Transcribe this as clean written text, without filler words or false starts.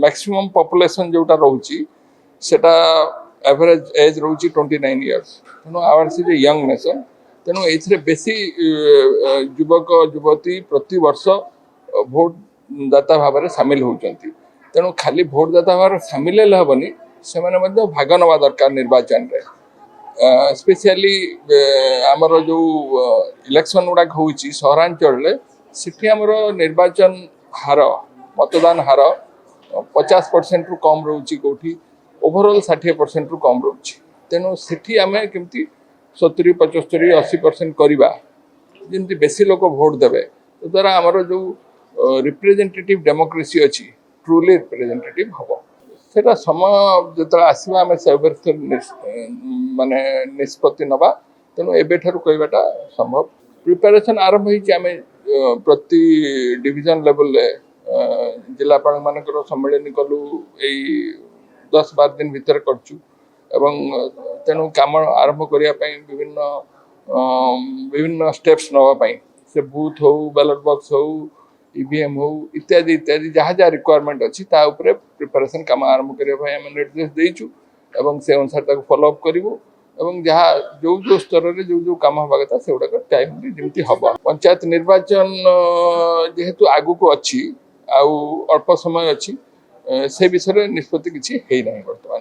Maximum population जोटा रोची सेटा average age रोची 29 years तेणु our is a young nation तेणु ये बेसी युवक युवती प्रति वर्ष भोट दाता भाव में सामिल होती तेणु खाली भोट दाता भाव सामिल हेबनी से भाग नवा दरकार निर्वाचन रे स्पेशली आमर जो इलेक्शन गुड़ाक हो सहरांचल सिटी आमर निर्वाचन हार मतदान हार 50% रु कम रोची कौटी ओवरऑल 60% रु कम रोची तेणु सिटी आम केमती 70-75-80% करवा जमी बेसी लोक भोट देवे द्वारा आमर जो रिप्रेजेंटेटिव डेमोक्रेसी अच्छी ट्रूली रिप्रेजेंटेटिव हम सेटा समय जो आसवा आम से माने निष्पत्ति नवा तेणु एबेठारु कहवाटा संभव प्रिपेरेशन आरंभ होम प्रति डिविजन लेवल जिलापाल मानकर सम्मेलन कलु यही 10-12 दिन भितर करचु एवं तेणु काम आरंभ करने विभिन्न स्टेप्स नापी से बूथ हो बैलेट बॉक्स हो ईवीएम हो इत्यादि इत्यादि जहाँ जहाँ रिक्वायरमेंट अच्छी प्रिपेरेशन काम आरंभ करने निर्देश देचु एवं से अनुसार फॉलोअप करूँ एवं जहाँ जो जो स्तर में जो जो कम हवा कथा से गुड़ाक टाइम जमी हम पंचायत निर्वाचन जेहेतु आगु को अच्छी आउ अल्प समय अच्छी से विषय निष्पत्ति किसी है ना बर्तमान।